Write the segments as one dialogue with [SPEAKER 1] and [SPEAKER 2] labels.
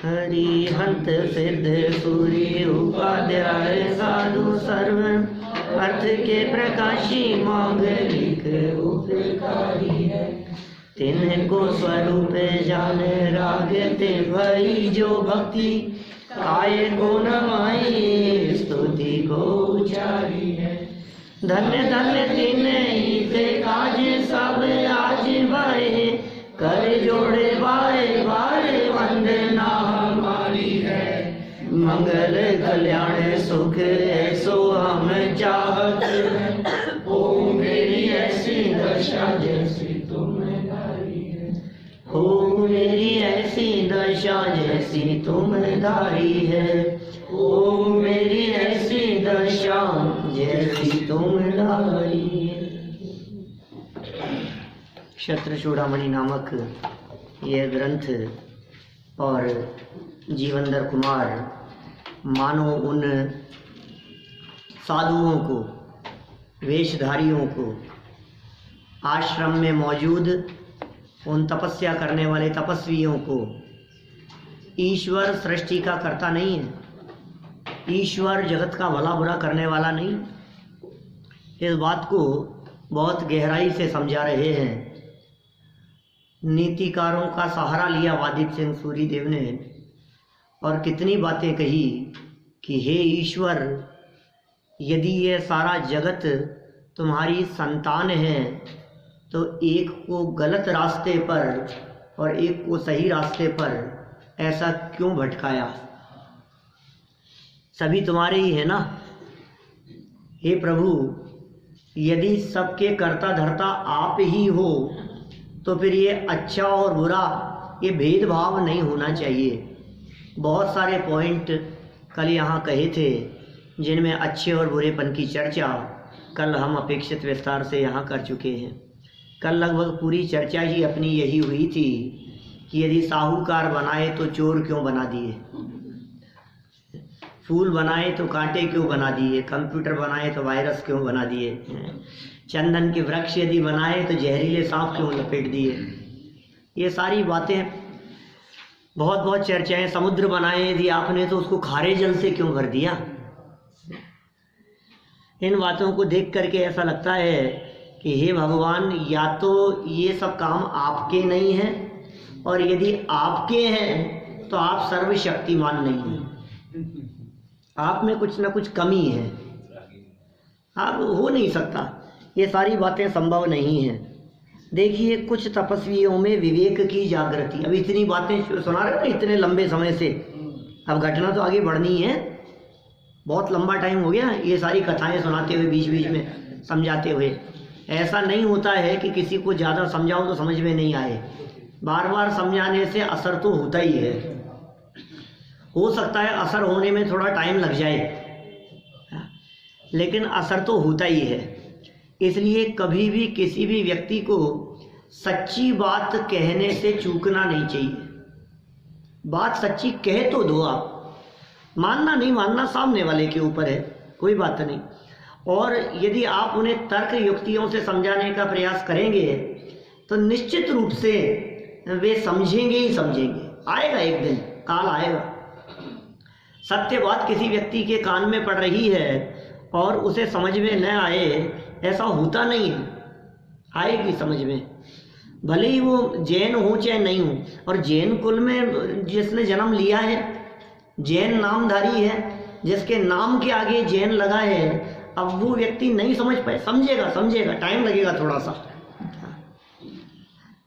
[SPEAKER 1] हरिहंत सिद्ध सूर्य उपाध्याय साधु सर्व अर्थ के प्रकाशी मांगलिक उपकारी है। तिनको स्वरूप जान रागते भई जो भक्ति आए को नमाई स्तुति को उचारी है। धन्य धन्य तिन्हीं से काज सब आज भाए कर जोड़े बारे बारे वंदना हमारी है। मंगल कल्याण सुख ऐसो हम चाहत हैं। ओ मेरी ऐसी दशा जैसी तुम्हारी है। ओ मेरी ऐसी दशा जैसी तुम्हारी है। ओ मेरी ऐसी दशा जैसी तुम्हारी है। क्षत्र चूड़ामणि नामक यह ग्रंथ और जीवनधर कुमार मानो उन साधुओं को, वेशधारियों को, आश्रम में मौजूद उन तपस्या करने वाले तपस्वियों को ईश्वर सृष्टि का कर्ता नहीं है, ईश्वर जगत का भला बुरा करने वाला नहीं। इस बात को बहुत गहराई से समझा रहे हैं। नीतिकारों का सहारा लिया वादित सिंह सूरीदेव ने और कितनी बातें कही कि हे ईश्वर, यदि ये सारा जगत तुम्हारी संतान है तो एक को गलत रास्ते पर और एक को सही रास्ते पर ऐसा क्यों भटकाया? सभी तुम्हारे ही है ना। हे प्रभु, यदि सबके कर्ता धर्ता आप ही हो तो फिर ये अच्छा और बुरा ये भेदभाव नहीं होना चाहिए। बहुत सारे पॉइंट कल यहाँ कहे थे जिनमें अच्छे और बुरेपन की चर्चा कल हम अपेक्षित विस्तार से यहाँ कर चुके हैं। कल लगभग पूरी चर्चा ही अपनी यही हुई थी कि यदि साहूकार बनाए तो चोर क्यों बना दिए, फूल बनाए तो कांटे क्यों बना दिए, कंप्यूटर बनाए तो वायरस क्यों बना दिए, चंदन के वृक्ष यदि बनाए तो जहरीले सांप क्यों लपेट दिए। ये सारी बातें बहुत बहुत चर्चाएं। समुद्र बनाए यदि आपने तो उसको खारे जल से क्यों भर दिया। इन बातों को देख करके ऐसा लगता है कि हे भगवान, या तो ये सब काम आपके नहीं हैं और यदि आपके हैं तो आप सर्वशक्तिमान नहीं हैं, आप में कुछ ना कुछ कमी है, आप हो नहीं सकता। ये सारी बातें संभव नहीं हैं। देखिए, कुछ तपस्वियों में विवेक की जागृति। अब इतनी बातें सुना रहे हो ना इतने लंबे समय से, अब घटना तो आगे बढ़नी है। बहुत लंबा टाइम हो गया ये सारी कथाएं सुनाते हुए, बीच बीच में समझाते हुए। ऐसा नहीं होता है कि किसी को ज़्यादा समझाओ तो समझ में नहीं आए। बार बार समझाने से असर तो होता ही है। हो सकता है असर होने में थोड़ा टाइम लग जाए, लेकिन असर तो होता ही है। इसलिए कभी भी किसी भी व्यक्ति को सच्ची बात कहने से चूकना नहीं चाहिए। बात सच्ची कह तो दो आप, मानना नहीं मानना सामने वाले के ऊपर है, कोई बात नहीं। और यदि आप उन्हें तर्क युक्तियों से समझाने का प्रयास करेंगे तो निश्चित रूप से वे समझेंगे ही समझेंगे। आएगा एक दिन, काल आएगा। सत्य बात किसी व्यक्ति के कान में पड़ रही है और उसे समझ में न आए, ऐसा होता नहीं है, आएगी समझ में। भले ही वो जैन हो चाहे नहीं हो। और जैन कुल में जिसने जन्म लिया है, जैन नामधारी है, जिसके नाम के आगे जैन लगा है, अब वो व्यक्ति नहीं समझ पाए। समझेगा, समझेगा, टाइम लगेगा थोड़ा सा।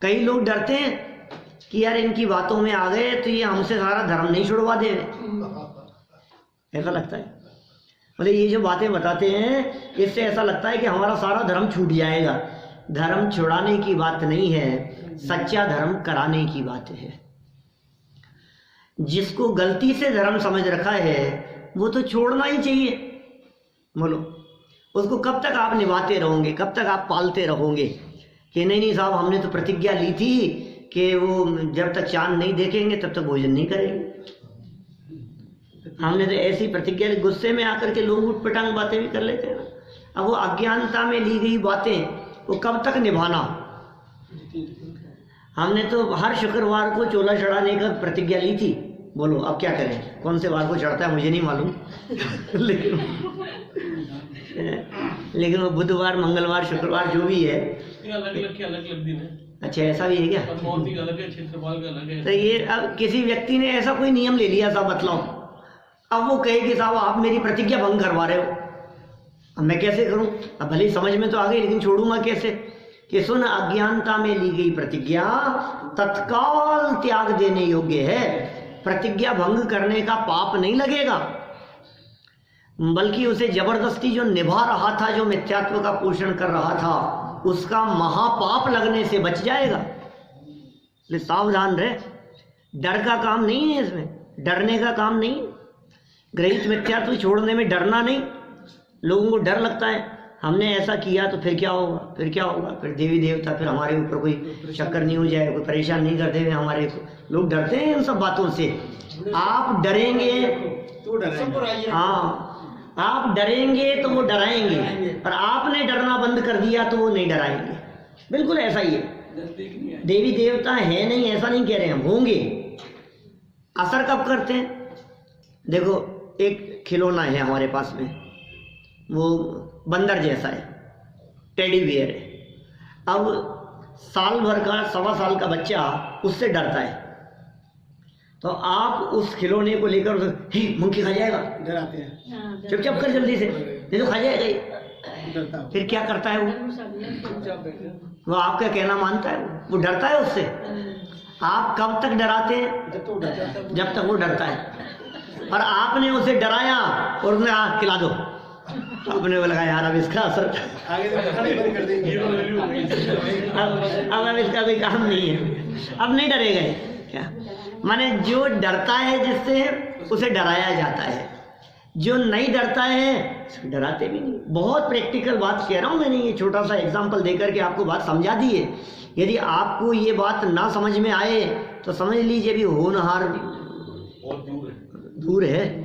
[SPEAKER 1] कई लोग डरते हैं कि यार इनकी बातों में आ गए तो ये हमसे सारा धर्म नहीं छुड़वा दे, ऐसा लगता है। बोले ये जो बातें बताते हैं इससे ऐसा लगता है कि हमारा सारा धर्म छूट जाएगा। धर्म छुड़ाने की बात नहीं है, सच्चा धर्म कराने की बात है। जिसको गलती से धर्म समझ रखा है वो तो छोड़ना ही चाहिए। बोलो, उसको कब तक आप निभाते रहोगे, कब तक आप पालते रहोगे कि नहीं साहब हमने तो प्रतिज्ञा ली थी कि वो जब तक चांद नहीं देखेंगे तब तक भोजन नहीं करेंगे। हमने तो ऐसी प्रतिज्ञा, गुस्से में आकर के लोग उठपटांग बातें भी कर लेते हैं ना। अब वो अज्ञानता में ली गई बातें वो कब तक निभाना। हमने तो हर शुक्रवार को चोला चढ़ाने का प्रतिज्ञा ली थी, बोलो अब क्या करें, कौन से वार को चढ़ता है मुझे नहीं मालूम लेकिन वो बुधवार, मंगलवार, शुक्रवार जो भी है,
[SPEAKER 2] अलग दिन है।
[SPEAKER 1] अच्छा ऐसा भी है क्या?
[SPEAKER 2] अलग है, क्षेत्रफल का अलग है।
[SPEAKER 1] तो ये अब किसी व्यक्ति ने ऐसा कोई नियम ले लिया, साहब बतलाओ, अब वो कहे कि साहब आप मेरी प्रतिज्ञा भंग करवा रहे हो, अब मैं कैसे करूं? अब भले ही समझ में तो आ गई, लेकिन छोड़ूंगा कैसे? कि सुन, अज्ञानता में ली गई प्रतिज्ञा तत्काल त्याग देने योग्य है, प्रतिज्ञा भंग करने का पाप नहीं लगेगा, बल्कि उसे जबरदस्ती जो निभा रहा था, जो मिथ्यात्व का पोषण कर रहा था, उसका महापाप लगने से बच जाएगा। इसलिए सावधान रहे, डर का काम नहीं है इसमें, डरने का काम नहीं, ग्रहित मिथ्यात्व छोड़ने में डरना नहीं। लोगों को डर लगता है हमने ऐसा किया तो फिर क्या होगा, फिर क्या होगा, फिर देवी देवता फिर हमारे ऊपर कोई चक्कर नहीं हो जाए, कोई परेशान नहीं कर देंगे हमारे को, लोग डरते हैं इन सब बातों से। आप डरेंगे तो डराएंगे, हाँ आप डरेंगे तो वो डराएंगे, और आपने डरना बंद कर दिया तो वो नहीं डराएंगे। बिल्कुल ऐसा ही है, देवी देवता है नहीं ऐसा नहीं कह रहे हैं, होंगे। असर कब करते हैं? देखो एक खिलौना है हमारे पास में, वो बंदर जैसा है, टेडी बियर है। अब साल भर का, 1.25 साल का बच्चा उससे डरता है, तो आप उस खिलौने को लेकर मंकी खा जाएगा, डराते हैं, चुपचाप कर जल्दी से, नहीं तो खा जाएगा ही। फिर क्या करता है वो आपका कहना मानता है, वो डरता है उससे। आप कब तक डराते हैं? जब तक वो डरता है। और आपने उसे डराया और उसने खिला दो, आपने बोला यार अब इसका असर अब इसका कोई काम नहीं है, अब नहीं डरेगा क्या? माने जो डरता है जिससे उसे डराया जाता है, जो नहीं डरता है डराते भी नहीं। बहुत प्रैक्टिकल बात कह रहा हूँ मैंने, ये छोटा सा एग्जांपल देकर के आपको बात समझा दी है। यदि आपको ये बात ना समझ में आए तो समझ लीजिए भी होनहार दूर है।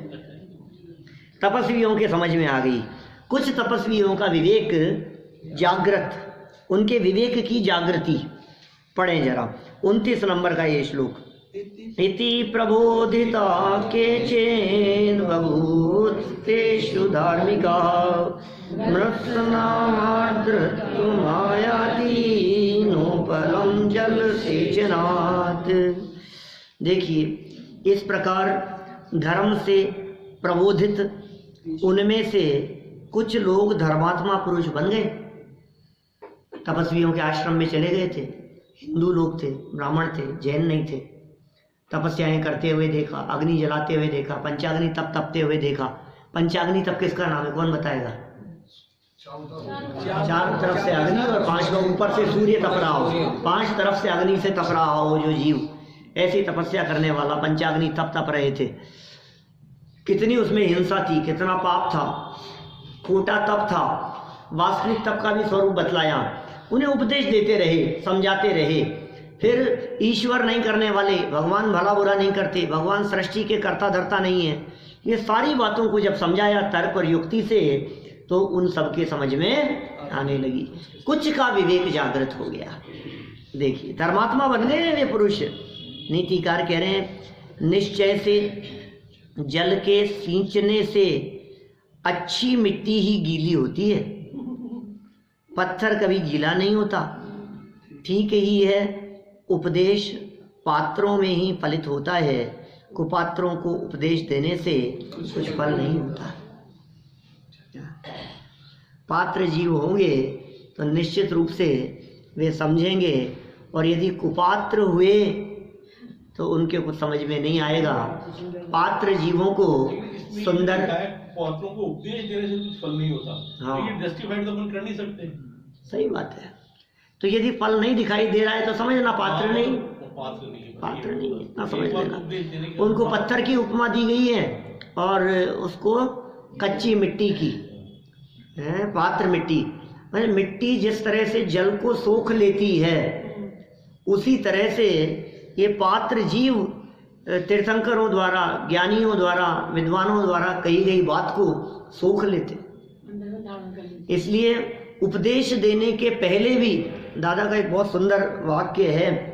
[SPEAKER 1] तपस्वियों के समझ में आ गई। कुछ तपस्वियों का विवेक जागृत, उनके विवेक की जागृति। पढ़ें जरा 29 नंबर का ये श्लोक। इति प्रबोधिता केचिन बभूत तेषु धार्मिका मृत्सनामार्द्रत्वमायाति नोपलम जल सेचनात्। देखिए, इस प्रकार धर्म से प्रबोधित उनमें से कुछ लोग धर्मात्मा पुरुष बन गए, तपस्वियों के आश्रम में चले गए थे। हिंदू लोग थे, ब्राह्मण थे, जैन नहीं थे। तपस्याएं करते हुए देखा, अग्नि जलाते हुए देखा, पंचाग्नि तप तपते हुए देखा। पंचाग्नि तप किसका नाम है, कौन बताएगा? चारों तरफ से अग्नि और 5 लोग ऊपर से सूर्य तप रहा हो, 5 तरफ से अग्नि से तप रहा हो जो जीव, ऐसी तपस्या करने वाला पंचाग्नि तप तप रहे थे। कितनी उसमें हिंसा थी, कितना पाप था, खोटा तप था। वास्तविक तप का भी स्वरूप बतलाया, उन्हें उपदेश देते रहे, समझाते रहे। फिर ईश्वर नहीं करने वाले, भगवान भला बुरा नहीं करते, भगवान सृष्टि के कर्ता धर्ता नहीं है, ये सारी बातों को जब समझाया तर्क और युक्ति से, तो उन सबके समझ में आने लगी। कुछ का विवेक जागृत हो गया। देखिए, धर्मात्मा बन गए वे पुरुष। नीतिकार कह रहे हैं, निश्चय से जल के सींचने से अच्छी मिट्टी ही गीली होती है, पत्थर कभी गीला नहीं होता। ठीक ही है, उपदेश पात्रों में ही फलित होता है, कुपात्रों को उपदेश देने से कुछ फल नहीं होता। पात्र जीव होंगे तो निश्चित रूप से वे समझेंगे, और यदि कुपात्र हुए तो उनके कुछ समझ में नहीं आएगा। पात्र जीवों को सुंदर,
[SPEAKER 2] पात्रों को उपदेश देने से कुछ फल नहीं होता। हाँ, ये जस्टिफाइड तो अपन कर नहीं सकते।
[SPEAKER 1] सही बात है। तो यदि फल नहीं दिखाई दे रहा है तो समझना पात्र नहीं, पात्र नहीं है, इतना समझ लेना। उनको पत्थर की उपमा दी गई है और उसको कच्ची मिट्टी की है। पात्र मिट्टी, मतलब मिट्टी जिस तरह से जल को सोख लेती है, उसी तरह से ये पात्र जीव तीर्थंकरों द्वारा, ज्ञानियों द्वारा, विद्वानों द्वारा कही गई बात को सोख लेते। इसलिए उपदेश देने के पहले भी, दादा का एक बहुत सुंदर वाक्य है,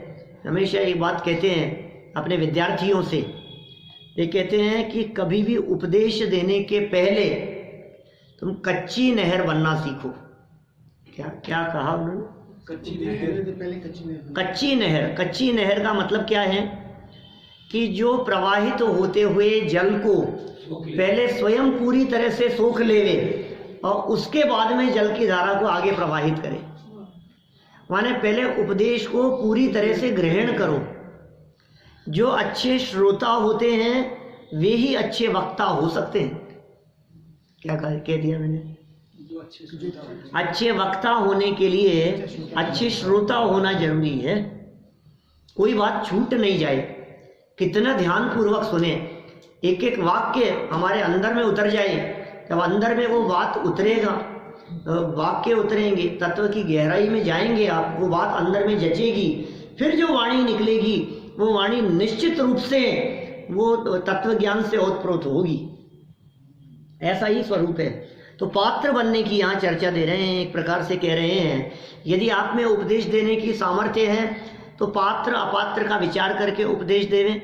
[SPEAKER 1] हमेशा एक बात कहते हैं अपने विद्यार्थियों से ये कहते हैं कि कभी भी उपदेश देने के पहले तुम कच्ची नहर बनना सीखो। क्या क्या कहा उन्होंने? कच्ची नहर का मतलब क्या है कि जो प्रवाहित होते हुए जल को पहले स्वयं पूरी तरह से सोख लेवे और उसके बाद में जल की धारा को आगे प्रवाहित करे। माने पहले उपदेश को पूरी तरह से ग्रहण करो। जो अच्छे श्रोता होते हैं वे ही अच्छे वक्ता हो सकते हैं। क्या कह दिया मैंने? अच्छे वक्ता होने के लिए अच्छे श्रोता होना जरूरी है। कोई बात छूट नहीं जाए, कितना ध्यान पूर्वक सुने, एक एक वाक्य हमारे अंदर में उतर जाए। जब अंदर में वो बात उतरेगा, वाक्य उतरेंगे, तत्व की गहराई में जाएंगे आप, वो बात अंदर में जचेगी, फिर जो वाणी निकलेगी वो वाणी निश्चित रूप से वो तत्व ज्ञान से ओतप्रोत होगी। ऐसा ही स्वरूप है। तो पात्र बनने की यहाँ चर्चा दे रहे हैं, एक प्रकार से कह रहे हैं यदि आप में उपदेश देने की सामर्थ्य है तो पात्र अपात्र का विचार करके उपदेश देवें,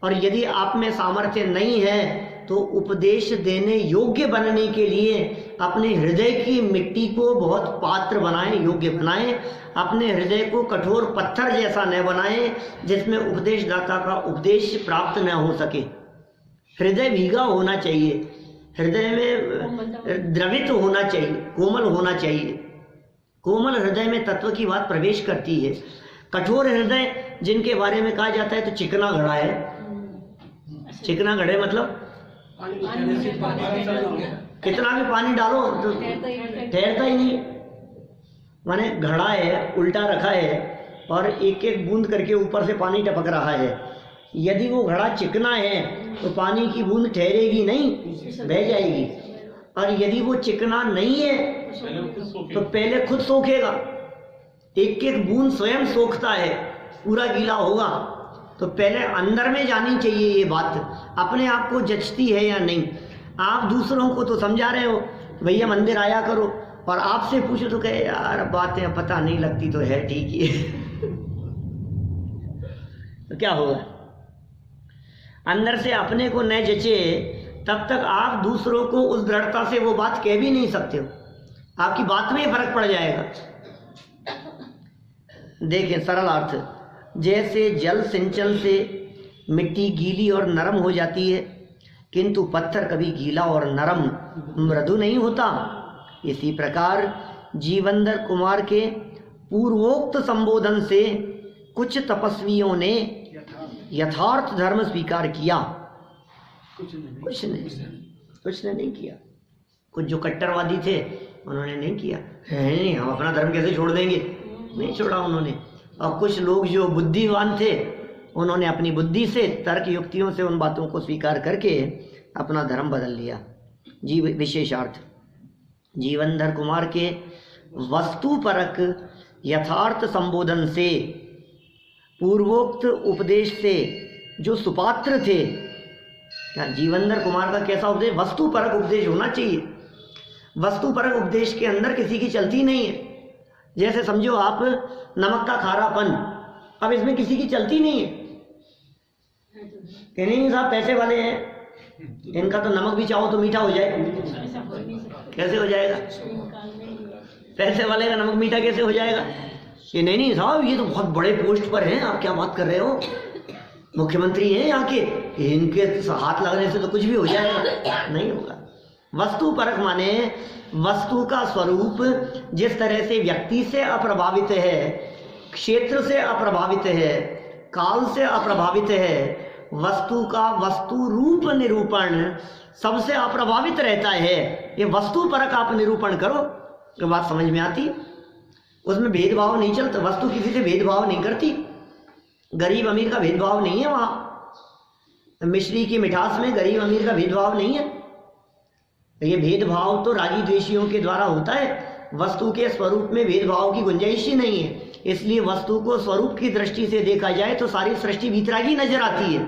[SPEAKER 1] और यदि आप में सामर्थ्य नहीं है तो उपदेश देने योग्य बनने के लिए अपने हृदय की मिट्टी को बहुत पात्र बनाएं, योग्य बनाएं। अपने हृदय को कठोर पत्थर जैसा न बनाएं जिसमें उपदेशदाता का उपदेश प्राप्त न हो सके। हृदय भीगा होना चाहिए, हृदय में द्रवित होना चाहिए, कोमल होना चाहिए। कोमल हृदय में तत्व की बात प्रवेश करती है। कठोर हृदय जिनके बारे में कहा जाता है तो चिकना घड़ा है। चिकना घड़े मतलब कितना भी पानी डालो तो ठहरता ही नहीं। माने घड़ा है, उल्टा रखा है और एक एक बूंद करके ऊपर से पानी टपक रहा है। यदि वो घड़ा चिकना है तो पानी की बूंद ठहरेगी नहीं, बह जाएगी। और यदि वो चिकना नहीं है तो पहले खुद सोखेगा। एक एक बूंद स्वयं सोखता है, पूरा गीला होगा। तो पहले अंदर में जानी चाहिए ये बात, अपने आप को जचती है या नहीं। आप दूसरों को तो समझा रहे हो भैया मंदिर आया करो, और आपसे पूछो तो कहे यार बातें पता नहीं लगती तो है ठीक ही तो क्या होगा? अंदर से अपने को न जचे तब तक आप दूसरों को उस दृढ़ता से वो बात कह भी नहीं सकते हो। आपकी बात में फर्क पड़ जाएगा। देखें सरल अर्थ, जैसे जल सिंचन से मिट्टी गीली और नरम हो जाती है किंतु पत्थर कभी गीला और नरम मृदु नहीं होता, इसी प्रकार जीवंदर कुमार के पूर्वोक्त संबोधन से कुछ तपस्वियों ने यथार्थ धर्म स्वीकार किया। कुछ ने नहीं किया। कुछ जो कट्टरवादी थे उन्होंने नहीं किया, नहीं हम अपना धर्म कैसे छोड़ देंगे, नहीं छोड़ा उन्होंने। और कुछ लोग जो बुद्धिवान थे उन्होंने अपनी बुद्धि से, तर्क युक्तियों से उन बातों को स्वीकार करके अपना धर्म बदल लिया। विशेषार्थ जीवनधर कुमार के वस्तुपरक यथार्थ संबोधन से, पूर्वोक्त उपदेश से जो सुपात्र थे, क्या जीवनधर कुमार का कैसा उपदेश? वस्तुपरक उपदेश होना चाहिए। वस्तुपरक उपदेश के अंदर किसी की चलती नहीं है। जैसे समझो आप नमक का खारापन, अब इसमें किसी की चलती नहीं है। नहीं साहब पैसे वाले हैं, इनका तो नमक भी चाहो तो मीठा हो जाए। कैसे हो जाएगा? पैसे वाले का नमक मीठा कैसे हो जाएगा? ये नहीं साहब ये तो बहुत बड़े पोस्ट पर हैं, आप क्या बात कर रहे हो, मुख्यमंत्री हैं यहाँ के, इनके हाथ लगने से तो कुछ भी हो जाएगा। नहीं होगा। वस्तु परक माने वस्तु का स्वरूप जिस तरह से व्यक्ति से अप्रभावित है, क्षेत्र से अप्रभावित है, काल से अप्रभावित है, वस्तु का वस्तु रूप निरूपण सबसे अप्रभावित रहता है। ये वस्तु परक आप निरूपण करो तो बात समझ में आती। उसमें भेदभाव नहीं चलता, वस्तु किसी से भेदभाव नहीं करती। गरीब अमीर का भेदभाव नहीं है वहाँ। मिश्री की मिठास में गरीब अमीर का भेदभाव नहीं है। ये भेदभाव तो रागी द्वेषियों के द्वारा होता है। वस्तु के स्वरूप में भेदभाव की गुंजाइश ही नहीं है। इसलिए वस्तु को स्वरूप की दृष्टि से देखा जाए तो सारी सृष्टि भीतरागी नजर आती है।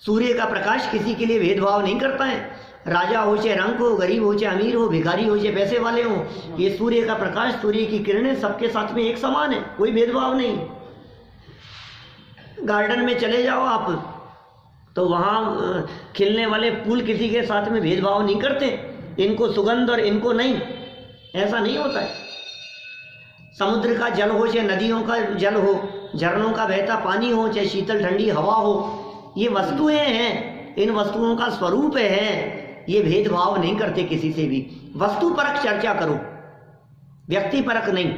[SPEAKER 1] सूर्य का प्रकाश किसी के लिए भेदभाव नहीं करता है। राजा हो चाहे रंग हो, गरीब हो चाहे अमीर हो, भिखारी हो चाहे पैसे वाले हो, ये सूर्य का प्रकाश, सूर्य की किरणें सबके साथ में एक समान है, कोई भेदभाव नहीं। गार्डन में चले जाओ आप, तो वहाँ खिलने वाले फूल किसी के साथ में भेदभाव नहीं करते, इनको सुगंध और इनको नहीं, ऐसा नहीं होता है। समुद्र का जल हो चाहे नदियों का जल हो, झरनों का बहता पानी हो चाहे शीतल ठंडी हवा हो, ये वस्तुएं हैं, इन वस्तुओं का स्वरूप है, ये भेदभाव नहीं करते किसी से भी। वस्तु परक चर्चा करो, व्यक्ति परक नहीं।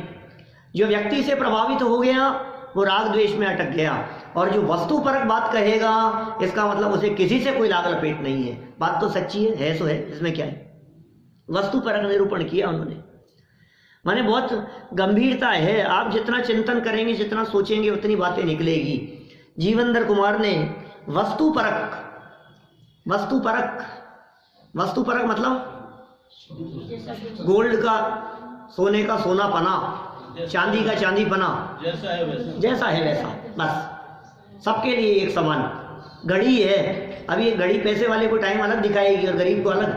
[SPEAKER 1] जो व्यक्ति से प्रभावित हो गया वो राग द्वेष में अटक गया, और जो वस्तु परक बात कहेगा इसका मतलब उसे किसी से कोई लाग लपेट नहीं है। बात तो सच्ची है सो है, इसमें क्या है। वस्तु परक निरूपण किया उन्होंने, माने बहुत गंभीरता है। आप जितना चिंतन करेंगे, जितना सोचेंगे, उतनी बातें निकलेगी। जीवेंद्र कुमार ने वस्तु परक मतलब गोल्ड का सोने का सोना पना, चांदी का चांदी पना, जैसा है वैसा, बस सबके लिए एक समान। घड़ी है, अब ये घड़ी पैसे वाले को टाइम अलग दिखाएगी और गरीब को अलग।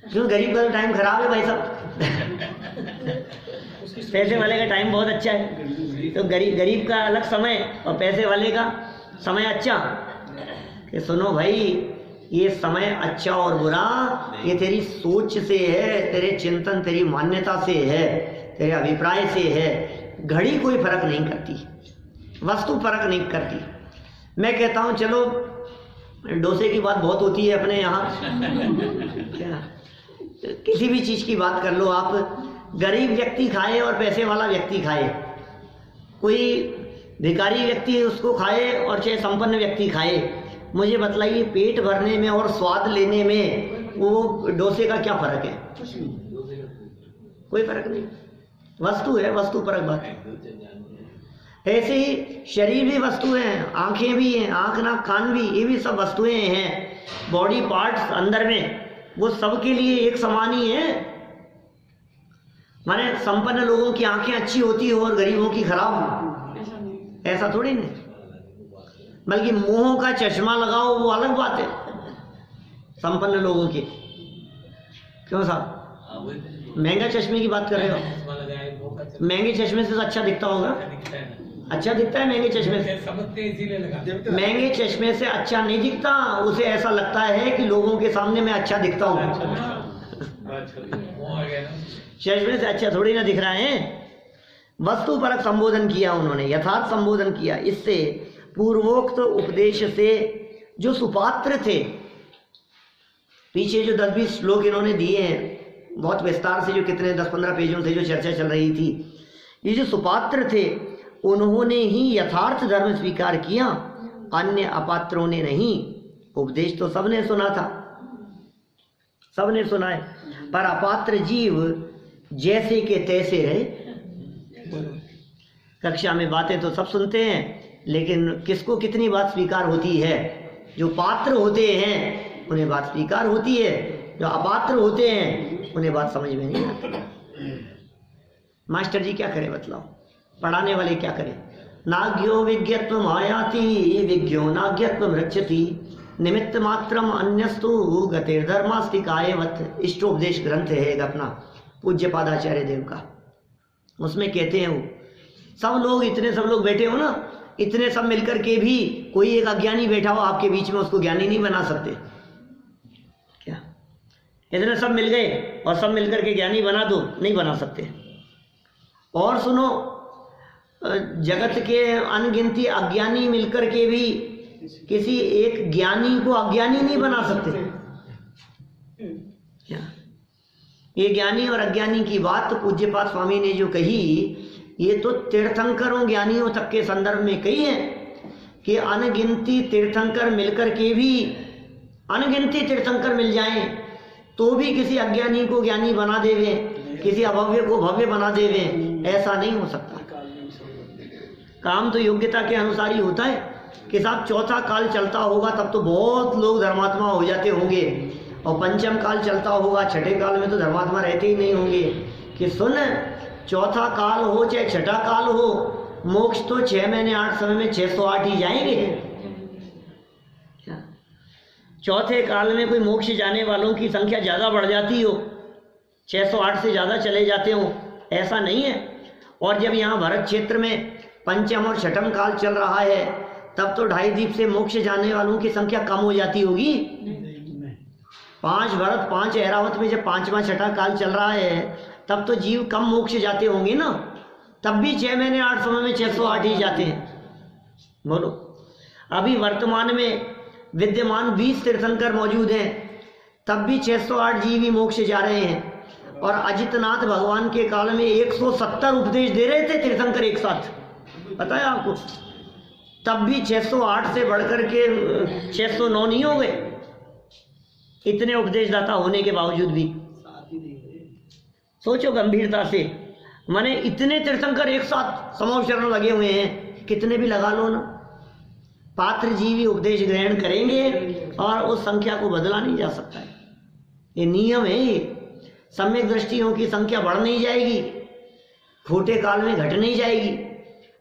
[SPEAKER 1] क्यों? गरीब का टाइम खराब है भाई साहब। पैसे वाले का टाइम बहुत अच्छा है, तो गरीब का अलग समय और पैसे वाले का समय अच्छा। कि सुनो भाई, ये समय अच्छा और बुरा ये तेरी सोच से है, तेरे चिंतन, तेरी मान्यता से है, तेरे अभिप्राय से है। घड़ी कोई फर्क नहीं करती, वस्तु फर्क नहीं करती। मैं कहता हूँ चलो, डोसे की बात बहुत होती है अपने यहाँ, क्या किसी भी चीज़ की बात कर लो आप, गरीब व्यक्ति खाए और पैसे वाला व्यक्ति खाए, कोई भिखारी व्यक्ति उसको खाए और चाहे संपन्न व्यक्ति खाए, मुझे बतलाइए पेट भरने में और स्वाद लेने में वो डोसे का क्या फर्क है? कोई फर्क नहीं। वस्तु है, वस्तु परक बात है। ऐसे ही शरीर भी वस्तु है, आंखें भी हैं, आंख नाक कान भी, ये भी सब वस्तुएं हैं। बॉडी पार्ट्स अंदर में वो सबके लिए एक समान ही है। माने संपन्न लोगों की आंखें अच्छी होती हो और गरीबों की खराब, ऐसा थोड़ी नहीं। बल्कि मोह का चश्मा लगाओ वो अलग बात है संपन्न लोगों की। क्यों साहब, महंगा चश्मे की बात कर रहे हो? महंगे चश्मे से तो अच्छा दिखता होगा, अच्छा दिखता है महंगे चश्मे से। महंगे चश्मे से अच्छा नहीं दिखता, उसे ऐसा लगता है कि लोगों के सामने मैं अच्छा दिखता हूँ। चश्मे से अच्छा थोड़ी ना दिख रहा है। वस्तु परक संबोधन किया उन्होंने, यथार्थ संबोधन किया। इससे पूर्वोक्त उपदेश से जो सुपात्र थे, पीछे जो 10-20 श्लोक इन्होंने दिए हैं बहुत विस्तार से, जो कितने 10-15 पेजों से जो चर्चा चल रही थी, ये जो सुपात्र थे उन्होंने ही यथार्थ धर्म स्वीकार किया, अन्य अपात्रों ने नहीं। उपदेश तो सबने सुना था, सबने सुना है, पर अपात्र जीव जैसे के तैसे रहे। कक्षा में बातें तो सब सुनते हैं, लेकिन किसको कितनी बात स्वीकार होती है? जो पात्र होते हैं उन्हें बात स्वीकार होती है, जो अपात्र होते हैं उन्हें बात समझ में नहीं आती। मास्टर जी क्या करे बतलाओ, पढ़ाने वाले क्या करें? नाज्ञो विज्ञत्व मायाति विज्ञो नाज्ञत्व मृच्छति निमित्त मात्रम अन्यस्तु गतिर्धर्मास्ति कायवत। इष्टोपदेश ग्रंथ है एक अपना पूज्य पादाचार्य देव का, उसमें कहते हैं वो सब लोग, इतने सब लोग बैठे हो ना, इतने सब मिलकर के भी कोई एक अज्ञानी बैठा हो आपके बीच में, उसको ज्ञानी नहीं बना सकते क्या? इतने सब मिल गए और सब मिलकर के ज्ञानी बना दो, नहीं बना सकते। और सुनो, जगत के अनगिनती अज्ञानी मिलकर के भी किसी एक ज्ञानी को अज्ञानी नहीं बना सकते क्या? ये ज्ञानी और अज्ञानी की बात पूज्यपाद स्वामी ने जो कही, ये तो तीर्थंकरों ज्ञानियों तक के संदर्भ में कही है कि अनगिनती तीर्थंकर मिलकर के भी, अनगिनती तीर्थंकर मिल जाएं तो भी किसी अज्ञानी को ज्ञानी बना देवे, किसी अभव्य को भव्य बना देवे, ऐसा नहीं हो सकता। काम तो योग्यता के अनुसार ही होता है कि साहब चौथा काल चलता होगा तब तो बहुत लोग धर्मात्मा हो जाते होंगे, और पंचम काल चलता होगा, छठे काल में तो धर्मात्मा रहते ही नहीं होंगे। कि सुन, चौथा काल हो चाहे छठा काल हो, मोक्ष तो 6 महीने 8 समय में 608 ही जाएंगे। चौथे काल में कोई मोक्ष जाने वालों की संख्या ज़्यादा बढ़ जाती हो, 608 से ज़्यादा चले जाते हो, ऐसा नहीं है। और जब यहाँ भरत क्षेत्र में पंचम और छठम काल चल रहा है तब तो 2.5 दीप से मोक्ष जाने वालों की संख्या कम हो जाती होगी। 5 भरत 5 ऐरावत में जब 5वां छठा काल चल रहा है तब तो जीव कम मोक्ष जाते होंगे ना, तब भी 6 महीने 8 समय में 608 ही जाते हैं। बोलो, अभी वर्तमान में विद्यमान 20 तीर्थंकर मौजूद हैं, तब भी 608 जीव ही मोक्ष जा रहे हैं। और अजितनाथ भगवान के काल में 170 उपदेश दे रहे थे तीर्थंकर एक साथ, पता है आपको, तब भी 608 से बढ़कर के 609 नहीं हो गए, इतने उपदेशदाता होने के बावजूद भी। सोचो गंभीरता से, माने इतने तीर्थंकर एक साथ समूह शरण लगे हुए हैं, कितने भी लगा लो ना, पात्र जीवी उपदेश ग्रहण करेंगे और उस संख्या को बदला नहीं जा सकता है। ये नियम है, ये सम्यक दृष्टियों की संख्या बढ़ नहीं जाएगी, खोटे काल में घट नहीं जाएगी।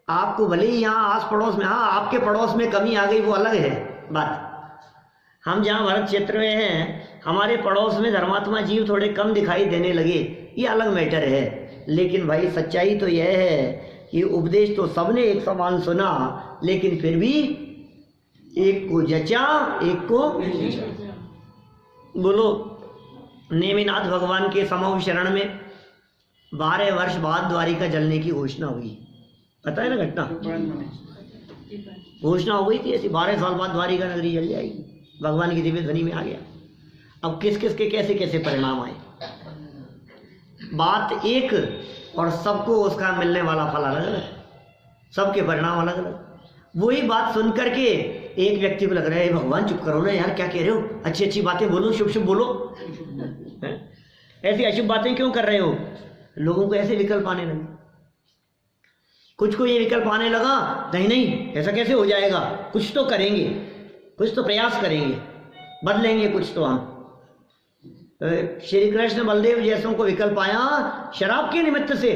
[SPEAKER 1] आपको भले ही यहाँ आस पड़ोस में, हाँ आपके पड़ोस में कमी आ गई वो अलग है बात। हम जहाँ भरत क्षेत्र में हैं, हमारे पड़ोस में धर्मात्मा जीव थोड़े कम दिखाई देने लगे, ये अलग मैटर है। लेकिन भाई सच्चाई तो यह है कि उपदेश तो सबने एक समान सुना, लेकिन फिर भी एक को जचा एक को बोलो। नेमिनाथ भगवान के समूह शरण में 12 वर्ष बाद द्वारिका जलने की घोषणा हुई, पता है ना घटना, घोषणा हो गई थी ऐसी 12 साल बाद द्वारिका नगरी जल जाएगी, भगवान की दिव्य ध्वनि में आ गया। अब किस किस के कैसे कैसे परिणाम आए, बात एक और सबको उसका मिलने वाला फल अलग अलग, सबके परिणाम अलग अलग। वही बात सुन करके एक व्यक्ति को लग रहा है भगवान चुप करो ना यार, क्या कह रहे हो, अच्छी अच्छी बातें बोलो, शुभ शुभ बोलो, ऐसी अशुभ बातें क्यों कर रहे हो। लोगों को ऐसे विकल्प आने लगे, कुछ को ये विकल्प आने लगा, नहीं नहीं ऐसा कैसे हो जाएगा, कुछ तो करेंगे, कुछ तो प्रयास करेंगे, बदलेंगे कुछ तो हम। श्री कृष्ण बलदेव जैसों को विकल्प आया शराब के निमित्त से,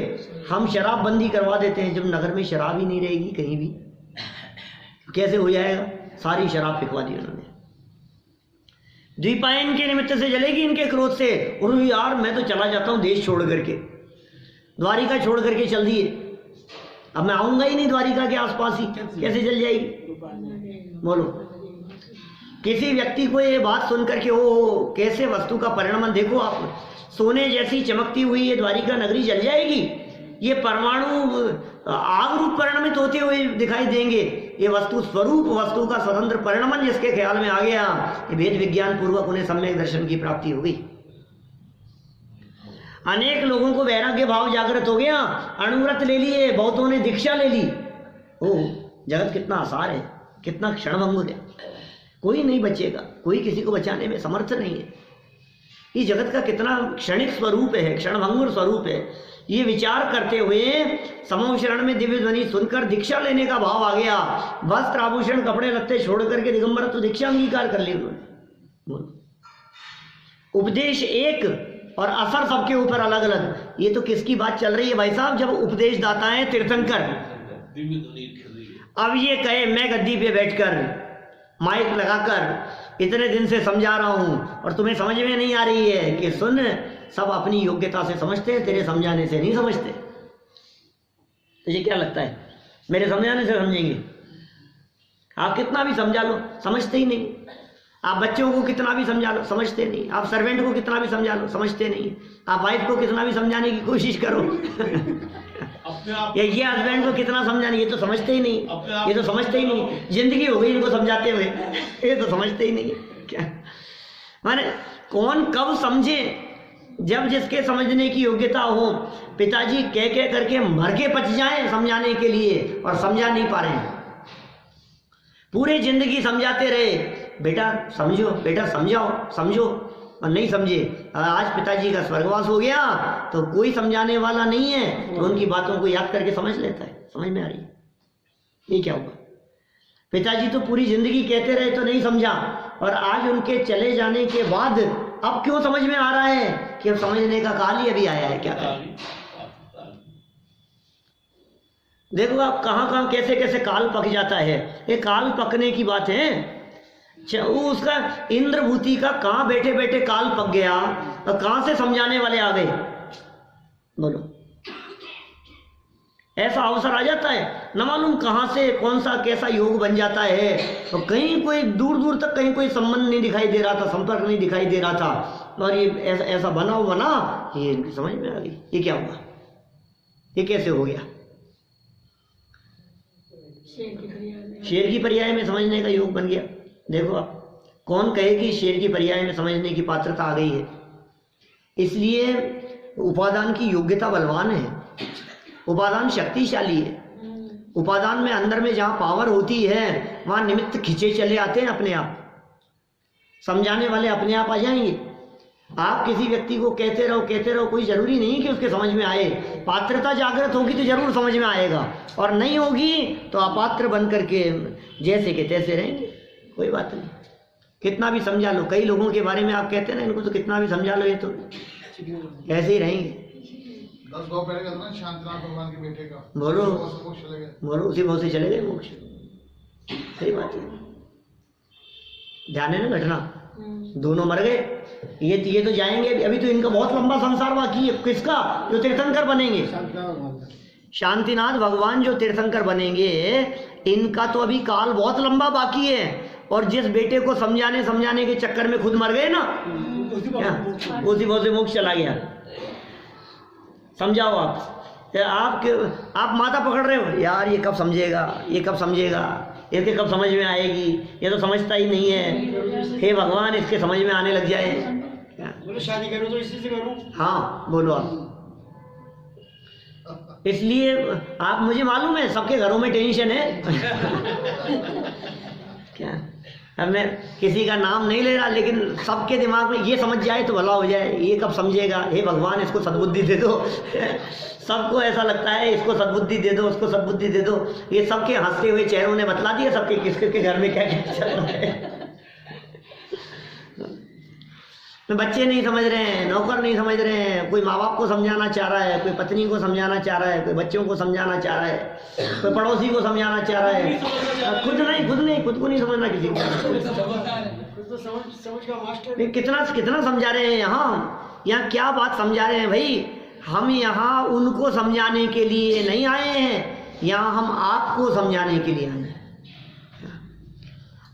[SPEAKER 1] हम शराब बंदी करवा देते हैं, जब नगर में शराब ही नहीं रहेगी कहीं भी, कैसे हो जाएगा, सारी शराब फिकवा दी उन्होंने। द्वीपायन के निमित्त से जलेगी इनके क्रोध से, और यार मैं तो चला जाता हूं देश छोड़ करके, द्वारिका छोड़ करके चल दिए, अब मैं आऊंगा ही नहीं द्वारिका के आसपास ही, कैसे जल जाएगी। बोलो, किसी व्यक्ति को ये बात सुन करके ओ कैसे वस्तु का परिणाम देखो आप, सोने जैसी चमकती हुई ये द्वारिका नगरी जल जाएगी, ये परमाणु आग रूप परिणमित होते हुए दिखाई देंगे, ये वस्तु स्वरूप वस्तु का स्वतंत्र परिणमन जिसके ख्याल में आ गया, ये वेद विज्ञान पूर्वक उन्हें सम्यक दर्शन की प्राप्ति हो गई। अनेक लोगों को वैराग्य भाव जागृत हो गया, अणुव्रत ले लिए, बहुतों ने दीक्षा ले ली। ओ जगत कितना आसार है, कितना क्षणभंगुर है, कोई नहीं बचेगा, कोई किसी को बचाने में समर्थ नहीं है। ये जगत का कितना क्षणिक स्वरूप है, क्षणभंगुर स्वरूप है। ये विचार करते हुए समूह शरण में दिव्य ध्वनि सुनकर दीक्षा लेने का भाव आ गया, वस्त्र आभूषण कपड़े लत्ते छोड़ करके दिगंबर तो दीक्षा अंगीकार कर ली उन्होंने। उपदेश एक और असर सबके ऊपर अलग अलग। ये तो किसकी बात चल रही है भाई साहब, जब उपदेश दाता है तीर्थंकर, अब ये कहे मैं गद्दी पे बैठकर माइक लगाकर इतने दिन से समझा रहा हूं और तुम्हें समझ में नहीं आ रही है कि सुन, सब अपनी योग्यता से समझते हैं, तेरे समझाने से नहीं समझते। तुझे क्या लगता है मेरे समझाने से समझेंगे? आप कितना भी समझा लो समझते ही नहीं। आप बच्चों को कितना भी समझा लो समझते नहीं। आप सर्वेंट को कितना भी समझा लो समझते नहीं। आप वाइफ को कितना भी समझाने की कोशिश करो ये हस्बैंड को कितना समझाने, ये तो समझते ही नहीं, ये तो समझते ही नहीं। जिंदगी हो गई इनको समझाते हुए, ये तो समझते ही नहीं। क्या माने कौन कब समझे? जब जिसके समझने की योग्यता हो। पिताजी कह कह करके मर के पच जाए समझाने के लिए और समझा नहीं पा रहे हैं। पूरे जिंदगी समझाते रहे, बेटा समझो, बेटा समझाओ, समझो, और नहीं समझे। आज पिताजी का स्वर्गवास हो गया तो कोई समझाने वाला नहीं है, तो उनकी बातों को याद करके समझ लेता है, समझ में आ रही है। ये क्या हुआ? पिताजी तो पूरी जिंदगी कहते रहे तो नहीं समझा, और आज उनके चले जाने के बाद अब क्यों समझ में आ रहा है कि अब समझने का काल ही अभी आया है। क्या करें? देखो आप कहाँ कहाँ कैसे कैसे काल पक जाता है। ये काल पकने की बात है। उसका इंद्रभूति का कहाँ बैठे बैठे काल पक गया और कहाँ से समझाने वाले आ गए। बोलो, ऐसा अवसर आ जाता है, न मालूम कहाँ से कौन सा कैसा योग बन जाता है। तो कहीं कोई दूर दूर तक कहीं कोई संबंध नहीं दिखाई दे रहा था, संपर्क नहीं दिखाई दे रहा था, और ये ऐसा ऐसा बना, ये इनकी समझ में आ गई ये क्या हुआ, ये कैसे हो गया। शेर की पर्याय में समझने का योग बन गया। देखो आप, कौन कहे कि शेर की पर्याय में समझने की पात्रता आ गई है। इसलिए उपादान की योग्यता बलवान है, उपादान शक्तिशाली है। उपादान में अंदर में जहाँ पावर होती है वहाँ निमित्त खींचे चले आते हैं अपने आप, समझाने वाले अपने आप आ जाएंगे। आप किसी व्यक्ति को कहते रहो, कोई जरूरी नहीं कि उसके समझ में आए। पात्रता जागृत होगी तो जरूर समझ में आएगा, और नहीं होगी तो अपात्र बन करके जैसे के तैसे रहेंगे, कोई बात नहीं। कितना भी समझा लो, कई लोगों के बारे में आप कहते हैं ना, इनको तो कितना भी समझा लो ये तो ऐसे ही रहेंगे।
[SPEAKER 3] 10 गाँव पहले कहते ना शांतिनाथ भगवान के बेटे का,
[SPEAKER 1] बोलो उसी बहुत से चले गए मोक्ष। सही बात है, ध्यान है ना घटना, दोनों मर गए। ये तो जाएंगे अभी तो इनका बहुत लंबा संसार बाकी है। किसका? जो तीर्थंकर बनेंगे, शांतिनाथ भगवान जो तीर्थंकर बनेंगे, इनका तो अभी काल बहुत लंबा बाकी है। और जिस बेटे को समझाने के चक्कर में खुद मर गए ना, उसी बहुत से मोक्ष चला गया। समझाओ आप माथा पकड़ रहे हो, यार ये कब समझेगा, इसके कब समझ में आएगी, ये तो समझता ही नहीं है, हे भगवान इसके समझ में आने लग जाए।
[SPEAKER 4] बोलो शादी करो तो इसी से करो।
[SPEAKER 1] हाँ बोलो आप। इसलिए आप, मुझे मालूम है सबके घरों में टेंशन है क्या, अब मैं किसी का नाम नहीं ले रहा, लेकिन सबके दिमाग में ये समझ जाए तो भला हो जाए, ये कब समझेगा, हे भगवान इसको सद्बुद्धि दे दो सबको ऐसा लगता है, इसको सद्बुद्धि दे दो, उसको सद्बुद्धि दे दो। ये सबके हंसते हुए चेहरों ने बतला दिया सबके किसके घर में क्या क्या चल रहा है। बच्चे नहीं समझ रहे हैं, नौकर नहीं समझ रहे हैं, कोई माँ बाप को समझाना चाह रहा है, कोई पत्नी को समझाना चाह रहा है, कोई बच्चों को समझाना चाह रहा है, कोई पड़ोसी को समझाना चाह रहा है, खुद को नहीं समझना किसी को। कितना समझा रहे हैं यहाँ क्या बात समझा रहे हैं भाई। हम यहाँ उनको समझाने के लिए नहीं आए हैं, यहाँ हम आपको समझाने के लिए आए हैं।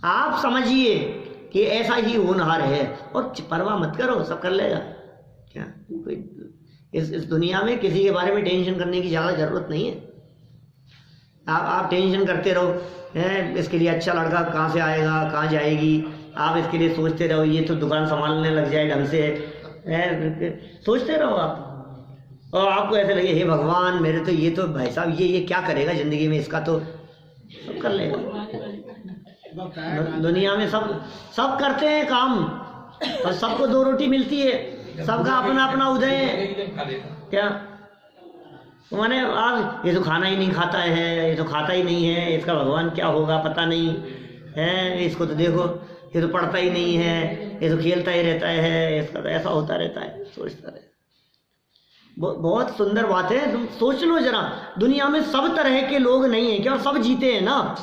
[SPEAKER 1] आप समझिए कि ऐसा ही होनहार है, और परवाह मत करो, सब कर लेगा। क्या कोई इस दुनिया में किसी के बारे में टेंशन करने की ज़्यादा ज़रूरत नहीं है। आप टेंशन करते रहो, हैं इसके लिए अच्छा लड़का कहाँ से आएगा, कहाँ जाएगी, आप इसके लिए सोचते रहो, ये तो दुकान संभालने लग जाए ढंग से, सोचते रहो आप, और आपको ऐसे लगे हे भगवान मेरे तो ये तो भाई साहब ये क्या करेगा ज़िंदगी में, इसका तो सब कर लेगा। दुनिया में सब करते हैं काम, और सबको 2 रोटी मिलती है, सबका अपना अपना उदय है। क्या माने आज ये तो खाना ही नहीं खाता है, ये तो खाता ही नहीं है, इसका भगवान क्या होगा पता नहीं है, इसको तो देखो ये तो पढ़ता ही नहीं है, ये तो खेलता ही रहता है, इसका तो ऐसा होता रहता है, सोचता रहे। बहुत सुंदर बात है, तुम सोच लो जरा, दुनिया में सब तरह के लोग नहीं है क्या, सब जीते हैं ना।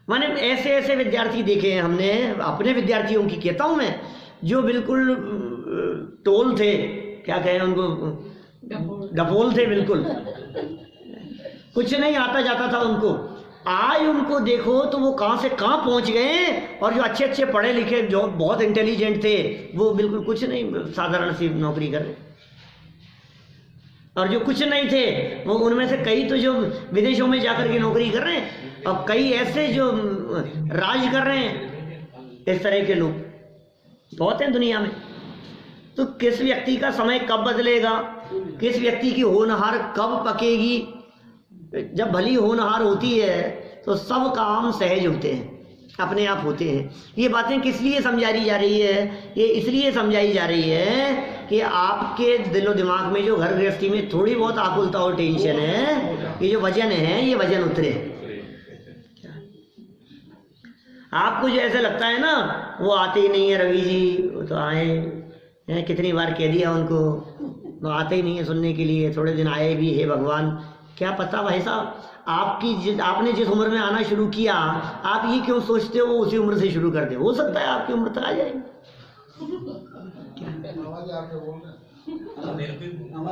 [SPEAKER 1] माने ऐसे विद्यार्थी देखे हैं हमने, अपने विद्यार्थियों की कहता हूँ मैं, जो बिल्कुल टोल थे, क्या कहें उनको, डपोल थे, बिल्कुल कुछ नहीं आता जाता था उनको। आज उनको देखो तो वो कहाँ से कहाँ पहुँच गए, और जो अच्छे पढ़े लिखे जो बहुत इंटेलिजेंट थे वो बिल्कुल कुछ नहीं, साधारण सी नौकरी कर रहे। और जो कुछ नहीं थे वो, उनमें से कई तो जो विदेशों में जाकर के नौकरी कर रहे हैं, और कई ऐसे जो राज कर रहे हैं। इस तरह के लोग बहुत हैं दुनिया में। तो किस व्यक्ति का समय कब बदलेगा, किस व्यक्ति की होनहार कब पकेगी, जब भली होनहार होती है तो सब काम सहज होते हैं, अपने आप होते हैं। ये बातें किस लिए समझाई जा रही है, ये इसलिए समझाई जा रही है कि आपके दिलो दिमाग में जो घर गृहस्थी में थोड़ी बहुत आकुलता और टेंशन है, ये जो वजन है, ये वजन उतरे। आपको जो ऐसे लगता है ना वो आते ही नहीं है रवि जी, वो तो आए हैं, कितनी बार कह दिया उनको, वो आते ही नहीं है सुनने के लिए, थोड़े दिन आए भी, हे भगवान क्या पता भाई साहब, आपने जिस उम्र में आना शुरू किया, आप ये क्यों सोचते हो उसी उम्र से शुरू कर दे, हो सकता है आपकी उम्र तक आ जाए।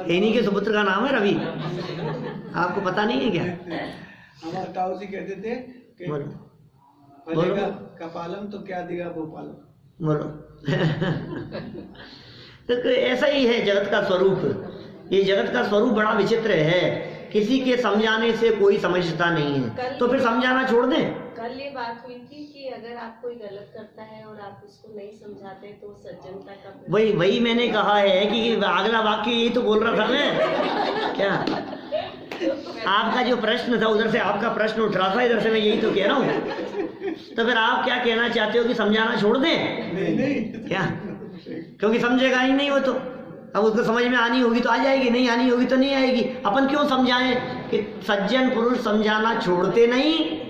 [SPEAKER 1] इन्हीं के सुपुत्र का नाम है रवि। आपको पता नहीं है क्या?
[SPEAKER 5] हमारे ताऊ जी कहते थे कि फलेगा कपालम तो क्या देगा गोपालम।
[SPEAKER 1] बोलो। तो ऐसा ही है जगत का स्वरूप। ये जगत का स्वरूप बड़ा विचित्र है, किसी के समझाने से कोई समझता नहीं है, तो फिर समझाना छोड़ दें।
[SPEAKER 6] कल ये बात हुई थी कि अगर आप कोई गलत करता है और आप उसको नहीं समझाते तो सज्जनता का
[SPEAKER 1] वही मैंने कहा है कि अगला वाक्य यही तो बोल रहा था मैं। क्या आपका जो प्रश्न था उधर से आपका प्रश्न उठ रहा था, इधर से मैं यही तो कह रहा हूँ। तो फिर आप क्या कहना चाहते हो कि समझाना छोड़ दें?
[SPEAKER 5] नहीं
[SPEAKER 1] क्या? क्योंकि समझेगा ही नहीं वो, तो अब उसको समझ में आनी होगी तो आ जाएगी, नहीं आनी होगी तो नहीं आएगी। अपन क्यों समझाएं कि सज्जन पुरुष समझाना छोड़ते नहीं,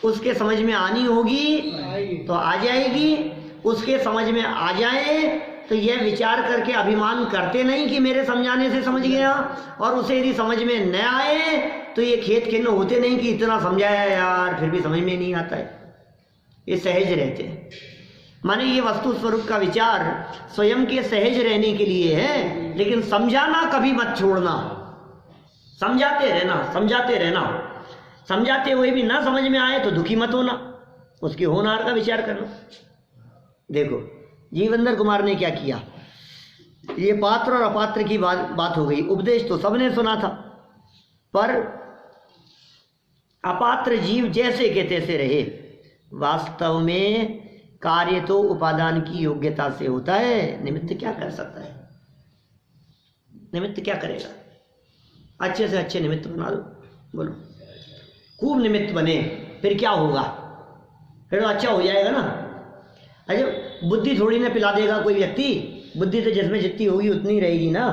[SPEAKER 1] उसके समझ में आनी होगी तो आ जाएगी, उसके समझ में आ जाए तो यह विचार करके अभिमान करते नहीं कि मेरे समझाने से समझ गया, और उसे यदि समझ में न आए तो ये खेत खिन्न होते नहीं कि इतना समझाया यार फिर भी समझ में नहीं आता है। ये सहज रहते हैं। माने ये वस्तु स्वरूप का विचार स्वयं के सहज रहने के लिए है, लेकिन समझाना कभी मत छोड़ना। समझाते रहना, समझाते रहना। समझाते हुए भी ना समझ में आए तो दुखी मत होना, उसके होनहार का विचार करना। देखो जीवेंद्र कुमार ने क्या किया, ये पात्र और अपात्र की बात हो गई। उपदेश तो सबने सुना था, पर अपात्र जीव जैसे के तैसे रहे। वास्तव में कार्य तो उपादान की योग्यता से होता है, निमित्त क्या कर सकता है? निमित्त क्या करेगा? अच्छे से अच्छे निमित्त बना दो। बोलो खूब निमित्त बने, फिर क्या होगा? फिर तो अच्छा हो जाएगा ना। अच्छा बुद्धि थोड़ी ना पिला देगा कोई व्यक्ति, बुद्धि तो जिसमें जितनी होगी उतनी रहेगी ना।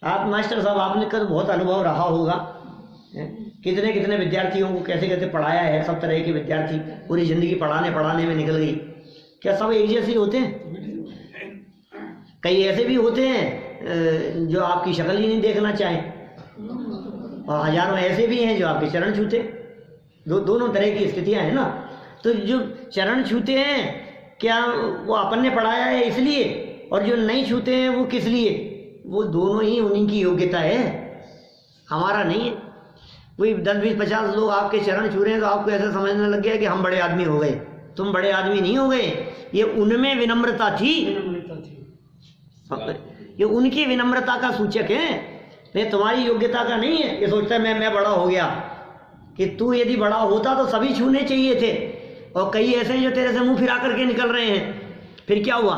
[SPEAKER 1] आप मास्टर साहब आपने का तो बहुत अनुभव रहा होगा, कितने कितने विद्यार्थियों को कैसे कैसे पढ़ाया है। सब तरह के विद्यार्थी पूरी जिंदगी पढ़ाने में निकल गई। क्या सब एक जैसे होते हैं? कई ऐसे भी होते हैं जो आपकी शक्ल ही नहीं देखना चाहें, और हजारों ऐसे भी हैं जो आपके चरण छूते। दोनों तरह की स्थितियां हैं ना। तो जो चरण छूते हैं क्या वो अपन ने पढ़ाया है इसलिए, और जो नहीं छूते हैं वो किस लिए? वो दोनों ही उन्हीं की योग्यता है, हमारा नहीं है। वही 10, 20, 50 लोग आपके चरण छू रहे हैं तो आपको ऐसा समझने लग गया कि हम बड़े आदमी हो गए। तुम बड़े आदमी नहीं हो गए, ये उनमें विनम्रता थी, ये उनकी विनम्रता का सूचक है, ये तुम्हारी योग्यता का नहीं है। ये सोचता है मैं बड़ा हो गया, कि तू यदि बड़ा होता तो सभी छूने चाहिए थे, और कई ऐसे हैं जो तेरे से मुंह फिरा करके निकल रहे हैं। फिर क्या हुआ?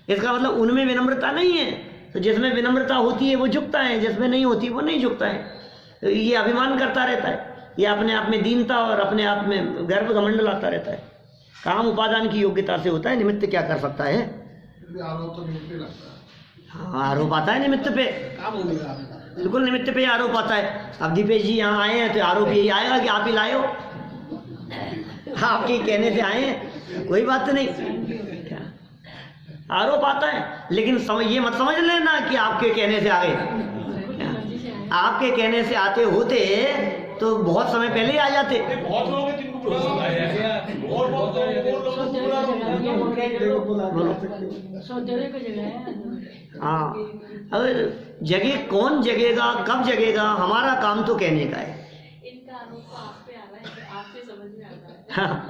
[SPEAKER 1] इसका मतलब उनमें विनम्रता नहीं है। तो जिसमें विनम्रता होती है वो झुकता है, जिसमें नहीं होती वो नहीं झुकता है। तो ये अभिमान करता रहता है, ये अपने आप में दीनता और अपने आप में गर्व घमंड लाता रहता है। काम उपादान की योग्यता से होता है, निमित्त क्या कर सकता है?
[SPEAKER 3] आरोप तो निमित्त लगता है।
[SPEAKER 1] हाँ आरोप आता है निमित्त पे, बिल्कुल निमित्त पे आरोप आता है। अब दीपेश जी यहाँ आए हैं तो आरोप यही आएगा कि आप ही लाए हो, आपके कहने से आए हैं, कोई बात नहीं, आरोप आता है। लेकिन ये मत समझ लेना कि आपके कहने से आ गए। आपके कहने से आते होते तो बहुत समय पहले ही आ जाते।
[SPEAKER 2] बहुत लोग हैं जिनको बुरा समझाया है, और बहुत
[SPEAKER 1] हाँ अगर जगह कौन जगेगा, कब जगेगा, हमारा काम तो कहने का है।
[SPEAKER 6] इनका आरोप आप पे आ रहा है, आपसे समझ में आ रहा है।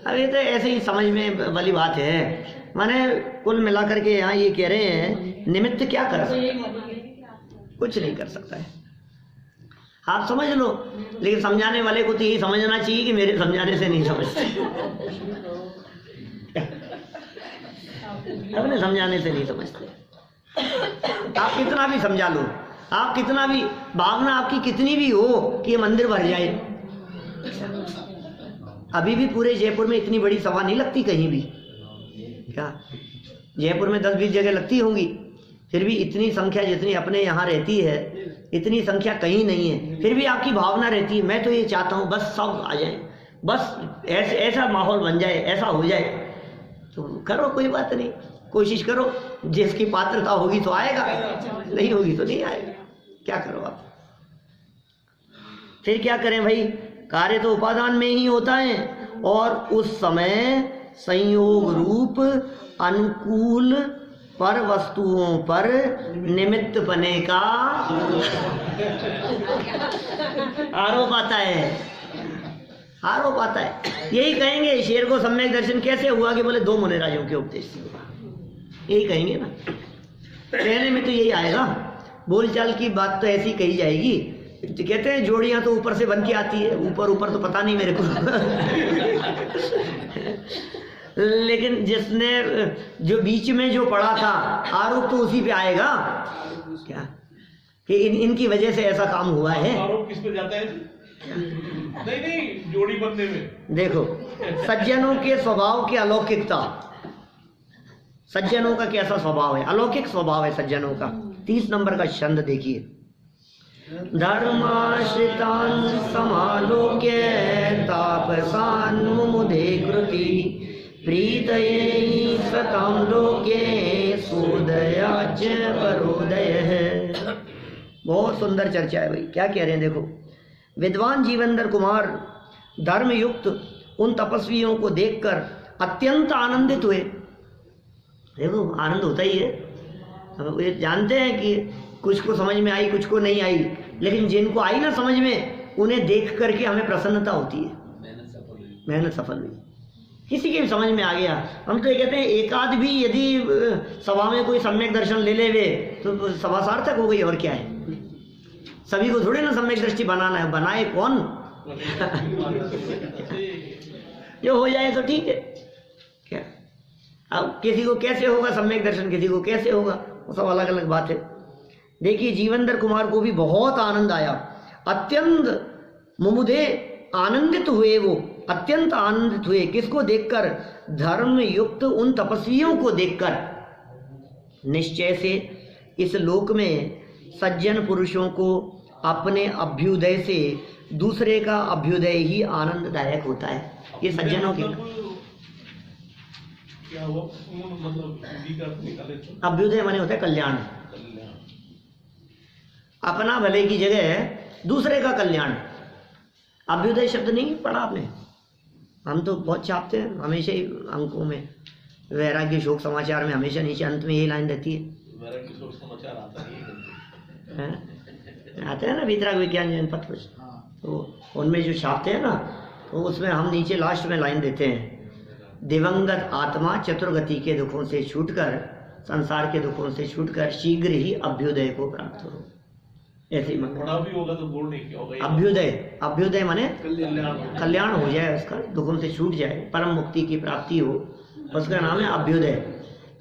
[SPEAKER 1] अब ये तो ऐसे ही समझ में वाली बात है। माने कुल मिलाकर के यहाँ ये कह रहे हैं निमित्त क्या कर सकता है? कुछ नहीं कर सकता है। आप समझ लो, लेकिन समझाने वाले को तो यही समझना चाहिए कि मेरे समझाने से नहीं समझते, अपने समझाने से नहीं समझते। आप कितना भी समझा लो, आप कितना भी भावना आपकी कितनी भी हो कि ये मंदिर भर जाए, अभी भी पूरे जयपुर में इतनी बड़ी सभा नहीं लगती कहीं भी। क्या जयपुर में 10-20 जगह लगती होंगी, फिर भी इतनी संख्या जितनी अपने यहाँ रहती है इतनी संख्या कहीं नहीं है। फिर भी आपकी भावना रहती है मैं तो ये चाहता हूँ बस सब आ जाए, बस ऐसा माहौल बन जाए, ऐसा हो जाए। तो करो, कोई बात नहीं, कोशिश करो, जिसकी पात्रता होगी तो आएगा, नहीं होगी तो नहीं आएगा। क्या करो आप, फिर क्या करें भाई? कार्य तो उपादान में ही होता है, और उस समय संयोग रूप अनुकूल पर वस्तुओं पर निमित्त बने का आरोप आता है, आरोप आता है। यही कहेंगे शेर को सम्यक दर्शन कैसे हुआ कि बोले 2 मुनिराजों के उपदेश से हुआ, यही कहेंगे ना। कहने में तो यही आएगा, बोलचाल की बात तो ऐसी कही जाएगी। तो कहते हैं जोड़ियां तो ऊपर से बन के आती है, ऊपर ऊपर तो पता नहीं मेरे को लेकिन जिसने जो बीच में जो पढ़ा था आरोप तो उसी पे आएगा क्या कि इनकी वजह से ऐसा काम हुआ है।
[SPEAKER 2] आरोप किस पे जाता है? नहीं जोड़ी बनने में। देखो
[SPEAKER 1] सज्जनों के स्वभाव की अलौकिकता, सज्जनों का कैसा स्वभाव है, अलौकिक स्वभाव है सज्जनों का। 30 नंबर का छंद देखिए। धर्माश्रितान् समालोक्य तापसान् मुमुदे कृति प्रीतये सतां लोके सोदयाच परोदय। बहुत सुंदर चर्चा है भाई, क्या कह रहे हैं देखो। विद्वान जीवेंद्र कुमार धर्मयुक्त उन तपस्वियों को देखकर अत्यंत आनंदित हुए। देखो आनंद होता ही है, हम ये जानते हैं कि कुछ को समझ में आई कुछ को नहीं आई, लेकिन जिनको आई ना समझ में उन्हें देख करके हमें प्रसन्नता होती है। मेहनत सफल हुई, किसी के भी समझ में आ गया। हम तो ये कहते हैं एकाध भी यदि सभा में कोई सम्यक दर्शन ले लेवे तो सभा सार्थक हो गई, और क्या है। सभी को थोड़े ना सम्यक दृष्टि बनाना है, बनाए कौन जो हो जाए तो ठीक है। क्या अब किसी को कैसे होगा सम्यक दर्शन, किसी को कैसे होगा, वो सब अलग अलग बात है। देखिए जीवेंद्र कुमार को भी बहुत आनंद आया, अत्यंत मुमुदे आनंदित हुए, वो अत्यंत आनंदित हुए। किसको देखकर? धर्म युक्त उन तपस्वियों को देखकर। निश्चय से इस लोक में सज्जन पुरुषों को अपने अभ्युदय से दूसरे का अभ्युदय ही आनंददायक होता है। ये सज्जनों के
[SPEAKER 2] क्या हुआ मतलब
[SPEAKER 1] अभ्युदय माने होता है कल्याण, अपना भले की जगह दूसरे का कल्याण। अभ्युदय शब्द नहीं पढ़ा आपने, हम तो बहुत छापते हैं हमेशा ही अंकों में, वैराग्य शोक समाचार में हमेशा नीचे अंत में यही लाइन रहती है।
[SPEAKER 2] वैराग्य शोक समाचार आता है,
[SPEAKER 1] आते हैं ना वितराग विज्ञान जैन पत्र, तो उनमें जो छापते हैं ना, तो उसमें हम नीचे लास्ट में लाइन देते हैं, दिवंगत आत्मा चतुर्गति के दुखों से छूटकर, संसार के दुखों से छूटकर शीघ्र ही अभ्युदय को प्राप्त हो। ऐसे ही
[SPEAKER 2] बड़ा भी होगा तो बोल नहीं क्या होगा।
[SPEAKER 1] अभ्युदय, अभ्युदय माने कल्याण हो जाए उसका, दुखों से छूट जाए, परम मुक्ति की प्राप्ति हो, उसका नाम है अभ्युदय।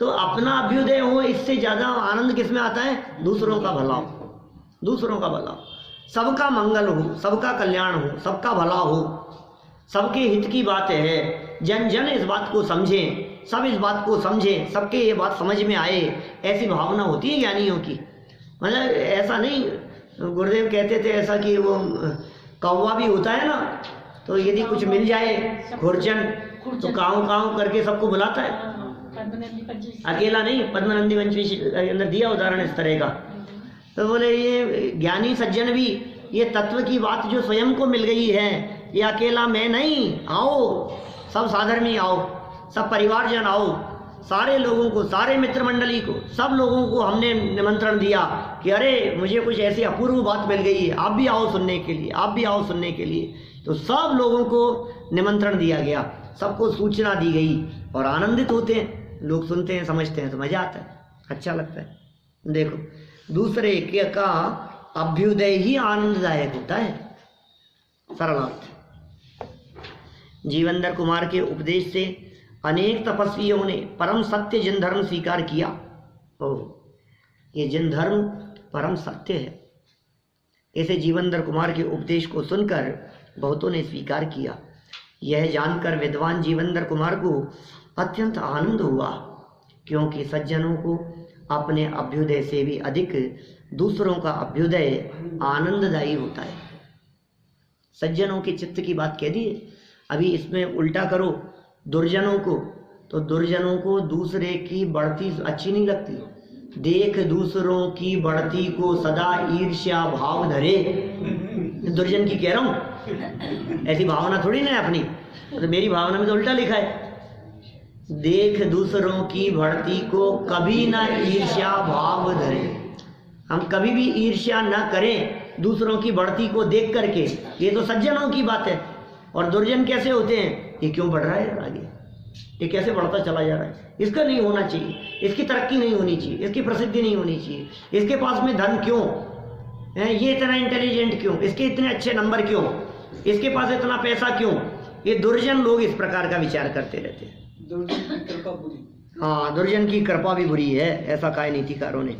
[SPEAKER 1] तो अपना अभ्युदय हो, इससे ज्यादा आनंद किस में आता है? दूसरों का भला हो, दूसरों का भला, सबका मंगल हो, सबका कल्याण हो, सबका भला हो, सबके हित की बात है। जन जन इस बात को समझे, सब इस बात को समझे, सबके ये बात समझ में आए, ऐसी भावना होती है ज्ञानियों की। मतलब ऐसा नहीं, गुरुदेव कहते थे ऐसा कि वो कौवा भी होता है ना, तो यदि कुछ मिल जाए खुरचन तो काऊ काऊ करके सबको बुलाता है, अकेला नहीं। पद्मनंदी वंशवी के अंदर दिया उदाहरण इस तरह का। तो बोले ये ज्ञानी सज्जन भी ये तत्व की बात जो स्वयं को मिल गई है, ये अकेला मैं नहीं, आओ सब साधर्मी आओ, सब परिवारजन आओ, सारे लोगों को, सारे मित्र मंडली को, सब लोगों को हमने निमंत्रण दिया कि अरे मुझे कुछ ऐसी अपूर्व बात मिल गई है, आप भी आओ सुनने के लिए, आप भी आओ सुनने के लिए। तो सब लोगों को निमंत्रण दिया गया, सबको सूचना दी गई, और आनंदित होते हैं लोग, सुनते हैं समझते हैं तो मजा आता है, अच्छा लगता है। देखो दूसरे के का अभ्युदय ही आनंददायक होता है, सरल अर्थ। जीवेंद्र कुमार के उपदेश से अनेक तपस्वियों ने परम सत्य जिन धर्म स्वीकार किया। ये जिन धर्म परम सत्य है, ऐसे जीवेंद्र कुमार के उपदेश को सुनकर बहुतों ने स्वीकार किया। यह जानकर विद्वान जीवेंद्र कुमार को अत्यंत आनंद हुआ, क्योंकि सज्जनों को अपने अभ्युदय से भी अधिक दूसरों का अभ्युदय आनंददायी होता है। सज्जनों के चित्त की बात कह दी है। अभी इसमें उल्टा करो दुर्जनों को, तो दुर्जनों को दूसरे की बढ़ती अच्छी नहीं लगती। देख दूसरों की बढ़ती को सदा ईर्ष्या भाव धरे, दुर्जन की कह रहा हूँ, ऐसी भावना थोड़ी ना है अपनी। तो मेरी भावना में तो उल्टा लिखा है, देख दूसरों की बढ़ती को कभी ना ईर्ष्या भाव धरे। हम कभी भी ईर्ष्या न करें दूसरों की बढ़ती को देख करके, ये तो सज्जनों की बात है। और दुर्जन कैसे होते हैं, ये क्यों बढ़ रहा है आगे, ये कैसे बढ़ता चला जा रहा है, इसका नहीं होना चाहिए, इसकी तरक्की नहीं होनी चाहिए, इसकी प्रसिद्धि नहीं होनी चाहिए, इसके पास में धन क्यों है, ये इतना इंटेलिजेंट क्यों, इसके इतने अच्छे नंबर क्यों, इसके पास इतना पैसा क्यों। ये दुर्जन लोग इस प्रकार का विचार करते रहते हैं।
[SPEAKER 5] दुर्जन की कृपा बुरी।
[SPEAKER 1] हाँ, दुर्जन की कृपा भी बुरी है, ऐसा कहा नीतिकारों ने।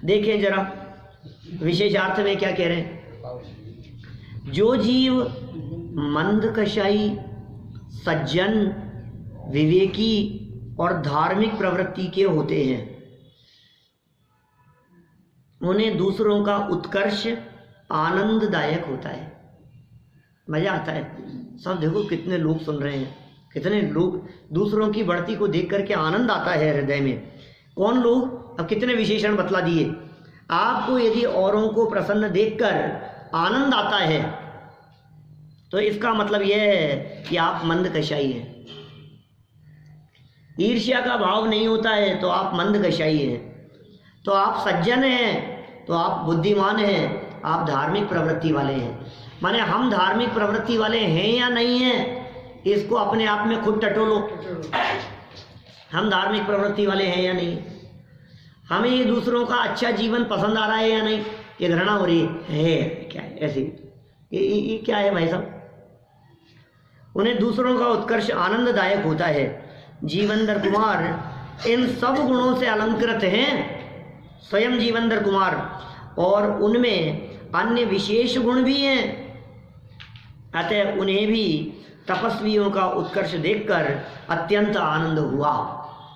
[SPEAKER 1] देखिए जरा विशेषार्थ में क्या कह रहे हैं। जो जीव मंद कशाई, सज्जन, विवेकी और धार्मिक प्रवृत्ति के होते हैं, उन्हें दूसरों का उत्कर्ष आनंददायक होता है, मजा आता है। सब देखो कितने लोग सुन रहे हैं, कितने लोग दूसरों की बढ़ती को देख करके आनंद आता है हृदय में। कौन लोग, अब कितने विशेषण बतला दिए। आपको यदि औरों को प्रसन्न देखकर आनंद आता है तो इसका मतलब यह है कि आप मंद कशाई हैं। ईर्ष्या का भाव नहीं होता है तो आप मंद कशाई हैं, तो आप सज्जन हैं, तो आप बुद्धिमान हैं, आप धार्मिक प्रवृत्ति वाले हैं। माने हम धार्मिक प्रवृत्ति वाले हैं या नहीं हैं, इसको अपने आप में खुद टटोलो। हम धार्मिक प्रवृत्ति वाले हैं या नहीं, हमें ये दूसरों का अच्छा जीवन पसंद आ रहा है या नहीं, ये घृणा हो रही है क्या है ऐसे, ये क्या है भाई साहब। उन्हें दूसरों का उत्कर्ष आनंददायक होता है। जीवनधर कुमार इन सब गुणों से अलंकृत हैं, स्वयं जीवनधर कुमार, और उनमें अन्य विशेष गुण भी हैं। अतः उन्हें भी तपस्वियों का उत्कर्ष देखकर अत्यंत आनंद हुआ,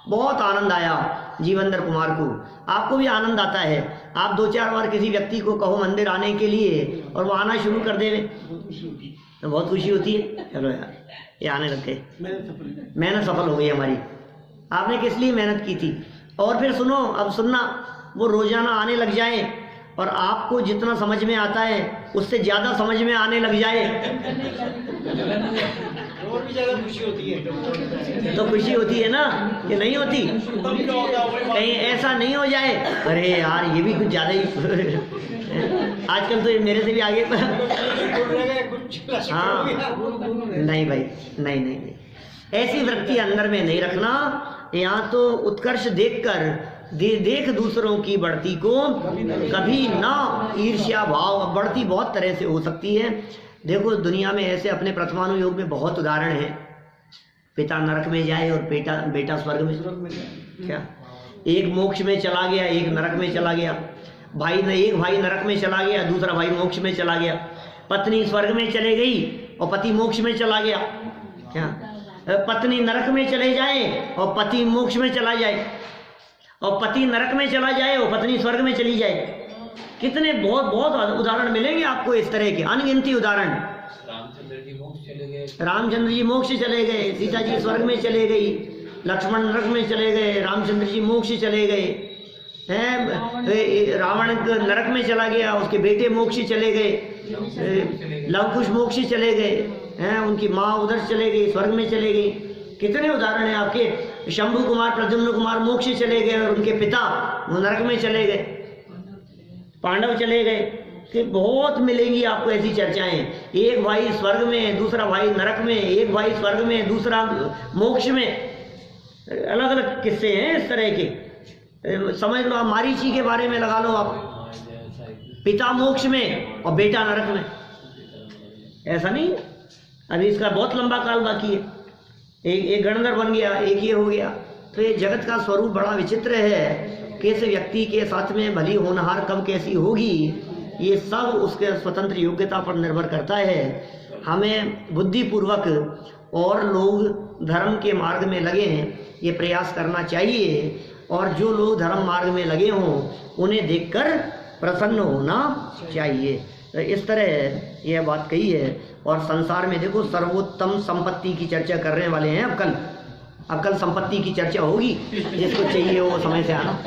[SPEAKER 1] बहुत आनंद आया जीवनधर कुमार को। आपको भी आनंद आता है, आप 2-4 बार किसी व्यक्ति को कहो मंदिर आने के लिए और वो आना शुरू कर देवे तो बहुत खुशी होती है। चलो यार ये आने लग गए, मेहनत सफल हो गई हमारी। आपने किस लिए मेहनत की थी। और फिर सुनो, अब सुनना, वो रोजाना आने लग जाए और आपको जितना समझ में आता है उससे ज़्यादा समझ में आने लग जाए
[SPEAKER 4] और भी ज़्यादा खुशी होती है।
[SPEAKER 1] तो खुशी होती है ना, कि नहीं होती। कहीं ऐसा नहीं हो जाए अरे यार ये भी कुछ ज़्यादा ही आजकल तो ये मेरे से भी आगे हाँ नहीं भाई, नहीं, ऐसी वृत्ति अंदर में नहीं रखना। यहाँ तो उत्कर्ष देखकर देख दूसरों की बढ़ती को कभी ना ईर्ष्या भाव। बढ़ती बहुत तरह से हो सकती है। देखो दुनिया में ऐसे अपने प्रथमानुयोग में बहुत उदाहरण हैं। पिता नरक में जाए और बेटा स्वर्ग में। क्या एक मोक्ष में चला गया, एक नरक में चला गया। एक भाई नरक में चला गया, दूसरा भाई मोक्ष में चला गया। पत्नी स्वर्ग में चले गई और पति मोक्ष में चला गया। क्या पत्नी नरक में चले जाए और पति मोक्ष में चला जाए, और पति नरक में चला जाए और पत्नी स्वर्ग में चली जाए। कितने बहुत उदाहरण मिलेंगे आपको इस तरह के, अनगिनती उदाहरण। रामचंद्र जी मोक्ष चले गए, सीता जी स्वर्ग में चले गई, लक्ष्मण नरक में चले गए, रामचंद्र जी मोक्ष चले गए हैं, रावण नरक में चला गया, उसके बेटे मोक्ष चले गए, लवकुश मोक्ष चले गए हैं, उनकी माँ उधर चले गई, स्वर्ग में चले गई। कितने उदाहरण हैं आपके। शंभु कुमार प्रद्युम्न कुमार मोक्ष चले गए और उनके पिता वो नरक में चले गए, पांडव चले गए। कि बहुत मिलेंगी आपको ऐसी चर्चाएं। एक भाई स्वर्ग में, दूसरा भाई नरक में, एक भाई स्वर्ग में, दूसरा मोक्ष में। अलग अलग किस्से हैं इस तरह के। समझ लो, मारीची के बारे में लगा लो आप, पिता मोक्ष में और बेटा नरक में। ऐसा नहीं, अभी इसका बहुत लंबा काल बाकी है। एक गणधर बन गया, एक ये हो गया। तो ये जगत का स्वरूप बड़ा विचित्र है। किस व्यक्ति के साथ में भली होनहार कब कैसी होगी, ये सब उसके स्वतंत्र योग्यता पर निर्भर करता है। हमें बुद्धिपूर्वक और लोग धर्म के मार्ग में लगे हैं ये प्रयास करना चाहिए, और जो लोग धर्म मार्ग में लगे हों उन्हें देखकर प्रसन्न होना चाहिए। तो इस तरह यह बात कही है। और संसार में देखो सर्वोत्तम संपत्ति की चर्चा करने वाले हैं। अब कल संपत्ति की चर्चा होगी, जिसको चाहिए वो समय से आना।